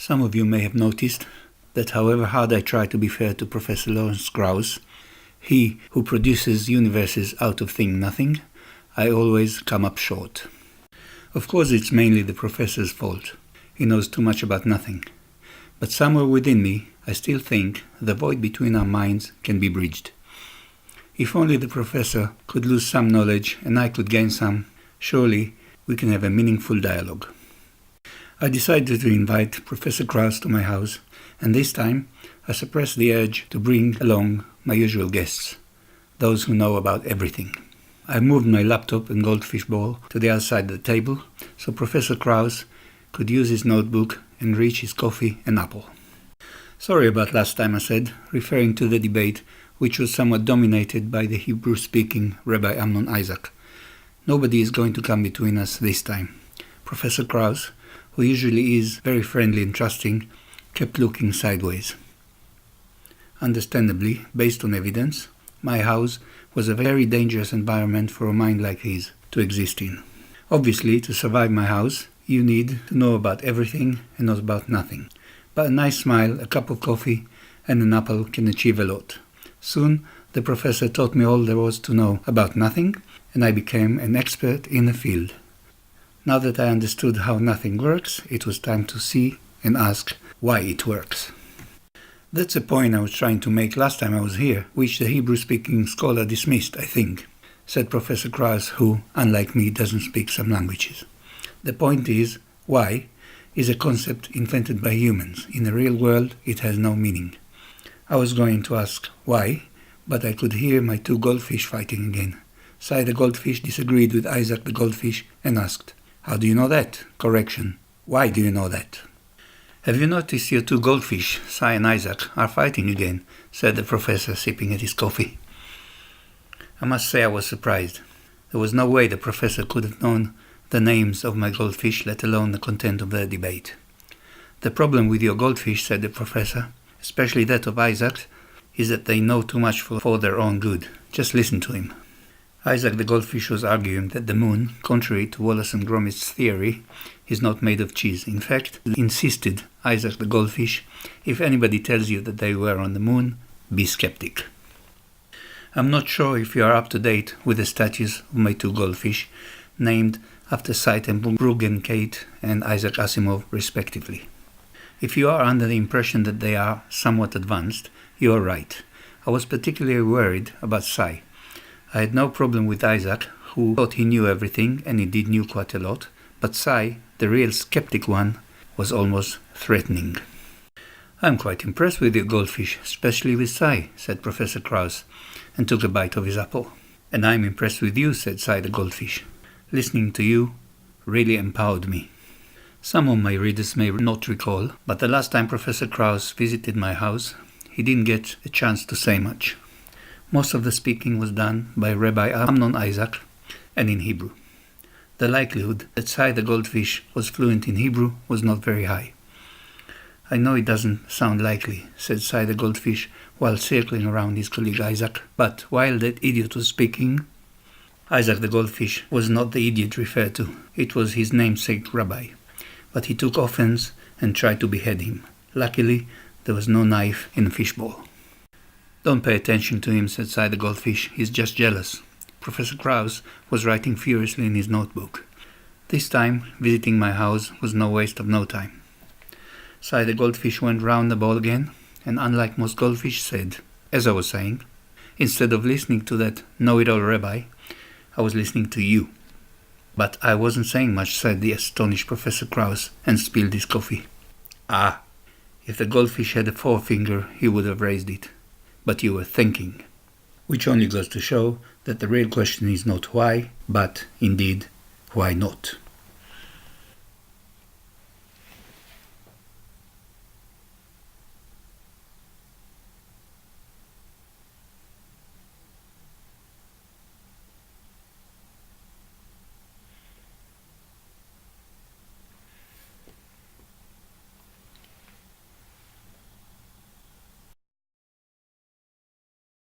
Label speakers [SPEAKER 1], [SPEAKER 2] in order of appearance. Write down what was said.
[SPEAKER 1] Some of you may have noticed that however hard I try to be fair to Professor Lawrence Krauss, he who produces universes out of thing nothing, I always come up short. Of course it's mainly the professor's fault. He knows too much about nothing. But somewhere within me, I still think the void between our minds can be bridged. If only the professor could lose some knowledge and I could gain some, surely we can have a meaningful dialogue. I decided to invite Professor Krauss to my house, and this time I suppressed the urge to bring along my usual guests, those who know about everything. I moved my laptop and goldfish ball to the other side of the table so Professor Krauss could use his notebook and reach his coffee and apple. Sorry about last time, I said, referring to the debate which was somewhat dominated by the Hebrew-speaking Rabbi Amnon Isaac. Nobody is going to come between us this time. Professor Krauss, who usually is very friendly and trusting, kept looking sideways. Understandably, based on evidence, my house was a very dangerous environment for a mind like his to exist in. Obviously, to survive my house, you need to know about everything and not about nothing. But a nice smile, a cup of coffee, and an apple can achieve a lot. Soon, the professor taught me all there was to know about nothing, and I became an expert in the field. Now that I understood how nothing works, it was time to see and ask why it works. That's a point I was trying to make last time I was here, which the Hebrew-speaking scholar dismissed, I think, said Professor Krauss, who, unlike me, doesn't speak some languages. The point is, why is a concept invented by humans. In the real world, it has no meaning. I was going to ask why, but I could hear my two goldfish fighting again. Sai the goldfish disagreed with Isaac the goldfish and asked, "How do you know that?" Correction, why do you know that? "Have you noticed your two goldfish, Sai and Isaac, are fighting again?" said the professor, sipping at his coffee. I must say I was surprised. There was no way the professor could have known the names of my goldfish, let alone the content of their debate. "The problem with your goldfish," said the professor, "especially that of Isaac, is that they know too much for their own good. Just listen to him." Isaac the goldfish was arguing that the moon, contrary to Wallace and Gromit's theory, is not made of cheese. In fact, he insisted, Isaac the goldfish, if anybody tells you that they were on the moon, be skeptic. I'm not sure if you are up to date with the statues of my two goldfish, named after Saiten Bruggencate and Isaac Asimov, respectively. If you are under the impression that they are somewhat advanced, you are right. I was particularly worried about Sai. I had no problem with Isaac, who thought he knew everything, and indeed knew quite a lot, but Sai, the real skeptic one, was almost threatening. "I'm quite impressed with your goldfish, especially with Sai," said Professor Krauss, and took a bite of his apple. "And I'm impressed with you," said Sai the goldfish. "Listening to you really empowered me." Some of my readers may not recall, but the last time Professor Krauss visited my house, he didn't get a chance to say much. Most of the speaking was done by Rabbi Amnon Isaac and in Hebrew. The likelihood that Sai the goldfish was fluent in Hebrew was not very high. "I know it doesn't sound likely," said Sai the goldfish while circling around his colleague Isaac, "but while that idiot was speaking..." Isaac the goldfish was not the idiot referred to, it was his namesake rabbi, but he took offense and tried to behead him. Luckily, there was no knife in the fishbowl. "Don't pay attention to him," said Sai the goldfish. "He's just jealous." Professor Krauss was writing furiously in his notebook. This time, visiting my house was no waste of no time. Sai the goldfish went round the ball again, and unlike most goldfish said, as I was saying, "Instead of listening to that know-it-all rabbi, I was listening to you." "But I wasn't saying much," said the astonished Professor Krauss, and spilled his coffee. "Ah, if the goldfish had a forefinger, he would have raised it. But you were thinking." Which only goes to show that the real question is not why, but, indeed, why not.